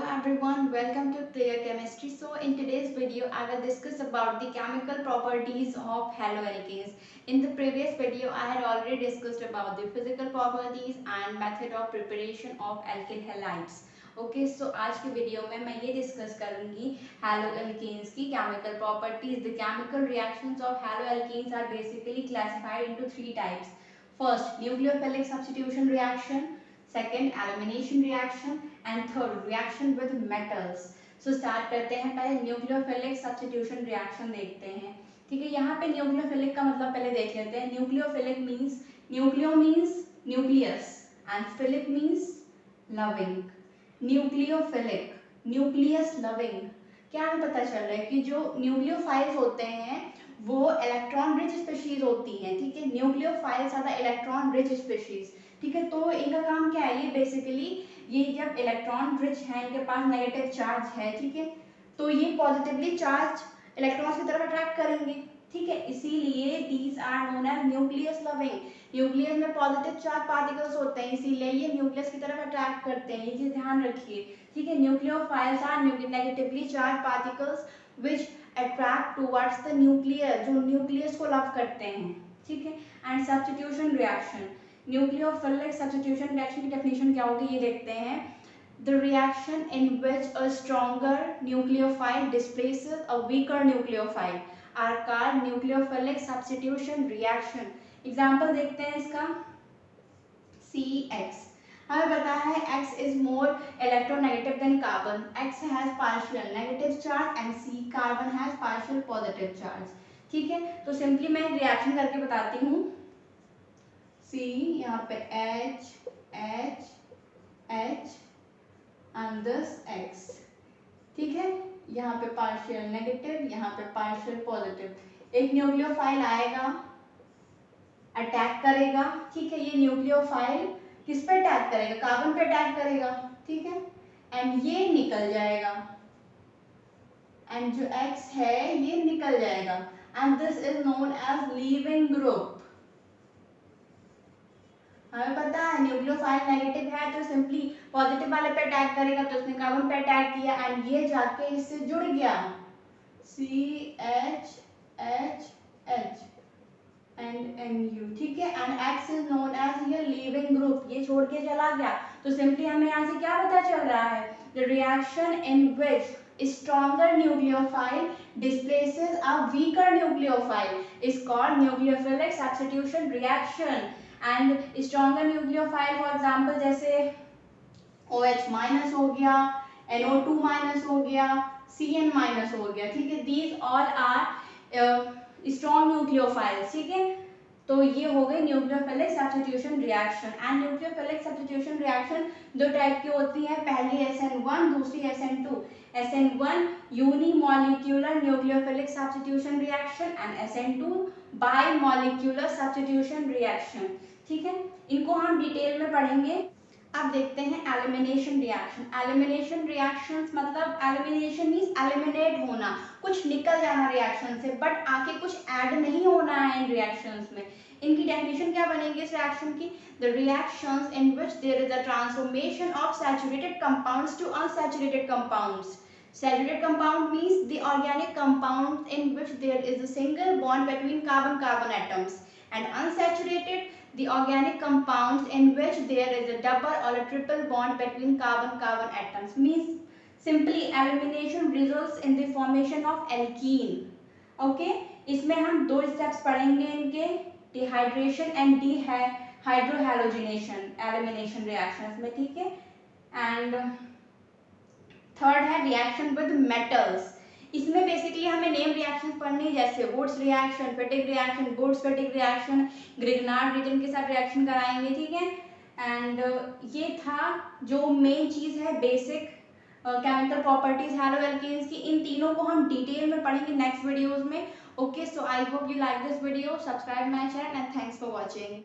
everyone, welcome to Clear Chemistry. So in today's video I will discuss about the chemical properties of haloalkanes. In the previous video I had already discussed about the physical properties and method of preparation of alkyl halides. Okay so आज के video में मैं ये discuss करूंगी haloalkanes की chemical properties. The chemical reactions of haloalkanes are basically classified into three types. First, nucleophilic substitution reaction. Second, elimination reaction. And third reaction with metals. So start करते हैं. पहले न्यूक्लियोफिलिक सब्स्टिट्यूशन रिएक्शन देखते हैं. ठीक है, यहाँ पे न्यूक्लियोफिलिक का मतलब पहले देख लेते हैं. Nucleophilic means nucleo means nucleus and philic means loving. Nucleophilic nucleus loving. क्या हमें पता चल रहा है कि जो न्यूक्लियोफाइल्स होते हैं वो इलेक्ट्रॉन रिच स्पीशीज होती हैं. ठीक है, nucleophiles are the electron rich species. ठीक है, तो इनका काम क्या है, ये बेसिकली ये जब इलेक्ट्रॉन रिच है, इनके पास नेगेटिव चार्ज है, ठीक है, तो ये पॉजिटिवली चार्ज इलेक्ट्रॉन्स की तरफ अट्रैक्ट करेंगे. ठीक है, इसीलिए these are known as nucleus loving. Nucleus में पॉजिटिव चार्ज पार्टिकल्स होते हैं, इसीलिए ये न्यूक्लियस की तरफ अट्रैक्ट करते हैं. ये चीज ध्यान रखिए. ठीक है, nucleophiles are negatively charge particles which attract towards the nucleus, जो न्यूक्लियस को लव करते हैं. ठीक है, and substitution reaction. Nucleophilic substitution reaction की डेफिनेशन क्या होगी ये देखते हैं. The reaction in which a stronger nucleophile displaces a weaker nucleophile are called nucleophilic substitution reaction. Example देखते हैं इसका. CX हमें पता है X is more electronegative than carbon. X has partial negative charge and C carbon has partial positive charge. ठीक है, तो simply मैं रिएक्शन करके बताती हूँ. C यहाँ पे H H H and this X. ठीक है, यहाँ पे पार्शियल नेगेटिव, यहाँ पे पार्शियल पॉजिटिव. एक न्यूक्लियोफाइल आएगा, अटैक करेगा. ठीक है, ये न्यूक्लियोफाइल किस पे अटैक करेगा, कार्बन पे अटैक करेगा. ठीक है, एंड ये निकल जाएगा, एंड जो X है ये निकल जाएगा, and this is known as leaving group. हमें पता है न्यूक्लियोफाइल नेगेटिव है तो सिंपली पॉजिटिव वाले पे अटैक करेगा, तो उसने कार्बन पे अटैक किया एंड ये जाके इससे जुड़ गया. CH H H and NU. ठीक है, and X is known as ये लीविंग ग्रुप. ये छोड़ के चला गया, तो सिंपली हमें यहाँ से क्या पता चल रहा है, the reaction in which stronger nucleophile displaces a weaker nucleophile is called nucleophilic substitution reaction. And stronger nucleophile for example जैसे OH माइनस हो गया, NO2 माइनस हो गया, CN माइनस हो गया. ठीक है, these all are strong nucleophiles. ठीक है, तो ये हो गई nucleophilic substitution reaction. And nucleophilic substitution reaction दो टाइप की होती है. पहली SN1, दूसरी SN2. SN1 unimolecular nucleophilic substitution reaction and SN2 bimolecular substitution reaction. ठीक है, इनको हम डिटेल में पढ़ेंगे. अब देखते हैं एलिमिनेशन रिएक्शन. एलिमिनेशन रिएक्शंस मतलब एलिमिनेशन मींस एलिमिनेट होना, कुछ निकल जाना रिएक्शन से, बट आके कुछ ऐड नहीं होना है इन रिएक्शंस में. इनकी डेफिनेशन क्या बनेगी इस रिएक्शन की. The reactions in which there is a transformation of saturated compounds to unsaturated compounds. Saturated compound means the organic compound in which there is a single bond between carbon-carbon atoms, and unsaturated the organic compounds in which there is a double or a triple bond between carbon-carbon atoms. Means simply elimination results in the formation of alkene. Okay, इसमें हम दो steps पढ़ेंगे इनके, dehydration and dehydrohalogenation elimination reactions में. ठीक है, एंड third है रिएक्शन विद मेटल्स. इसमें बेसिकली हमें नेम रिएक्शन पढ़नी, जैसे Wurtz reaction, Fittig reaction, Wurtz Fittig reaction, Grignard reagent के साथ रिएक्शन कराएंगे. ठीक है, एंड ये था जो मेन चीज है बेसिक केमिकल प्रॉपर्टीज हैलोअल्केन्स की. इन तीनों को हम डिटेल में पढ़ेंगे नेक्स्ट वीडियोस में. Okay, so I hope you like this video. Subscribe my channel and thanks for watching.